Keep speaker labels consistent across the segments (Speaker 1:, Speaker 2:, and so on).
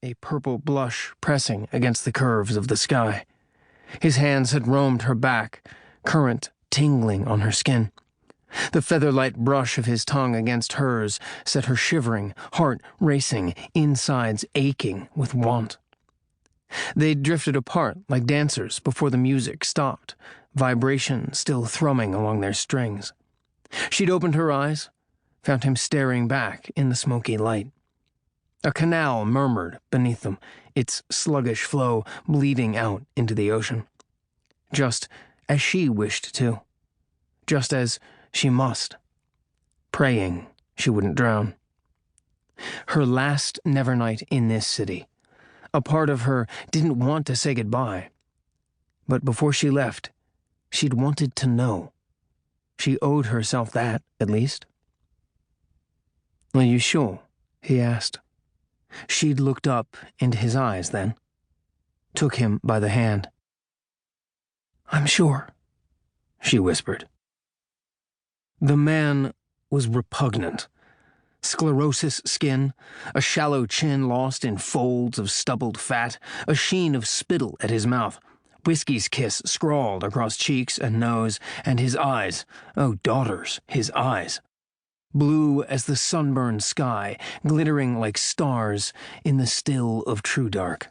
Speaker 1: a purple blush pressing against the curves of the sky. His hands had roamed her back, current tingling on her skin. The feather-light brush of his tongue against hers set her shivering, heart racing, insides aching with want. They drifted apart like dancers before the music stopped, vibration still thrumming along their strings. She'd opened her eyes, found him staring back in the smoky light. A canal murmured beneath them, its sluggish flow bleeding out into the ocean. Just as she wished to. Just as she must. Praying she wouldn't drown. Her last Nevernight in this city. A part of her didn't want to say goodbye. But before she left, she'd wanted to know. She owed herself that, at least. "Are you sure?" he asked. She'd looked up into his eyes then. Took him by the hand. "I'm sure," she whispered. The man was repugnant. Sclerosis skin, a shallow chin lost in folds of stubbled fat, a sheen of spittle at his mouth, whiskey's kiss scrawled across cheeks and nose, and his eyes, oh daughters, his eyes. Blue as the sunburned sky, glittering like stars in the still of true dark.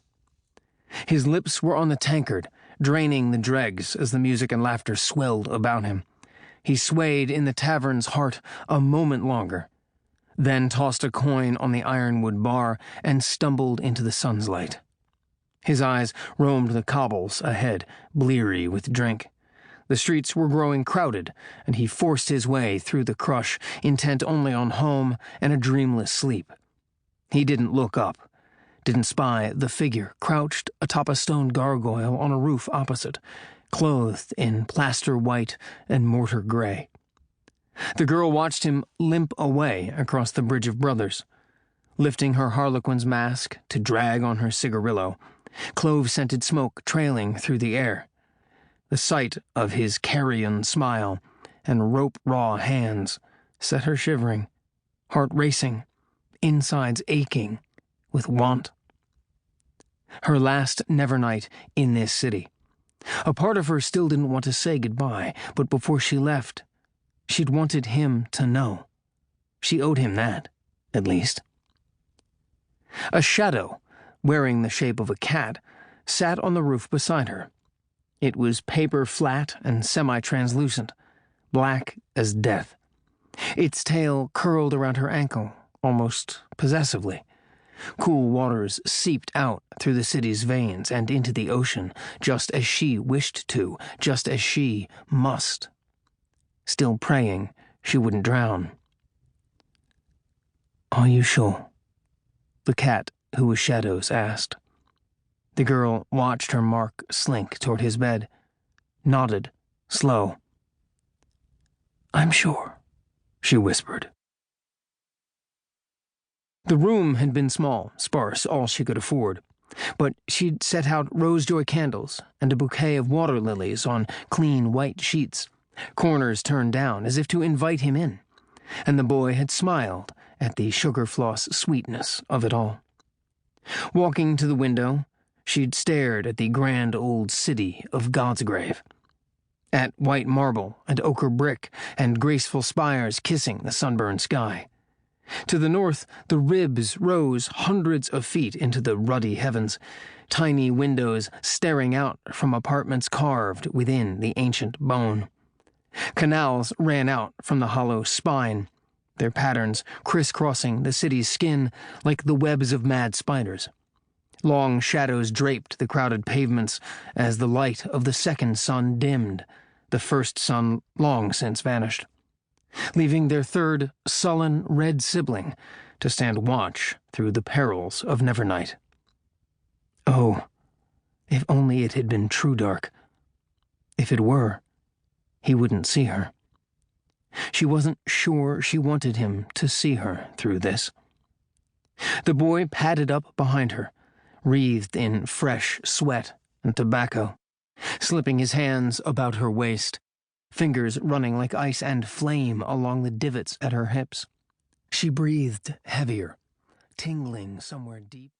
Speaker 1: His lips were on the tankard, draining the dregs as the music and laughter swelled about him. He swayed in the tavern's heart a moment longer, then tossed a coin on the ironwood bar and stumbled into the sun's light. His eyes roamed the cobbles ahead, bleary with drink. The streets were growing crowded, and he forced his way through the crush, intent only on home and a dreamless sleep. He didn't look up, didn't spy the figure crouched atop a stone gargoyle on a roof opposite, clothed in plaster white and mortar gray. The girl watched him limp away across the Bridge of Brothers, lifting her harlequin's mask to drag on her cigarillo, clove-scented smoke trailing through the air. The sight of his carrion smile and rope-raw hands set her shivering, heart racing, insides aching with want. Her last Nevernight in this city. A part of her still didn't want to say goodbye, but before she left, she'd wanted him to know. She owed him that, at least. A shadow, wearing the shape of a cat, sat on the roof beside her. It was paper flat and semi-translucent, black as death. Its tail curled around her ankle, almost possessively. Cool waters seeped out through the city's veins and into the ocean, just as she wished to, just as she must. Still praying she wouldn't drown. "Are you sure?" the cat, who was shadows, asked. The girl watched her mark slink toward his bed, nodded, slow. "I'm sure," she whispered. The room had been small, sparse, all she could afford, but she'd set out rose-joy candles and a bouquet of water lilies on clean white sheets, corners turned down as if to invite him in, and the boy had smiled at the sugar-floss sweetness of it all. Walking to the window, she'd stared at the grand old city of Godsgrave, at white marble and ochre brick and graceful spires kissing the sunburned sky. To the north, the ribs rose hundreds of feet into the ruddy heavens, tiny windows staring out from apartments carved within the ancient bone. Canals ran out from the hollow spine, their patterns crisscrossing the city's skin like the webs of mad spiders. Long shadows draped the crowded pavements as the light of the second sun dimmed, the first sun long since vanished, leaving their third, sullen red sibling to stand watch through the perils of Nevernight. Oh, if only it had been true dark. If it were, he wouldn't see her. She wasn't sure she wanted him to see her through this. The boy padded up behind her, wreathed in fresh sweat and tobacco, slipping his hands about her waist, fingers running like ice and flame along the divots at her hips. She breathed heavier, tingling somewhere deep.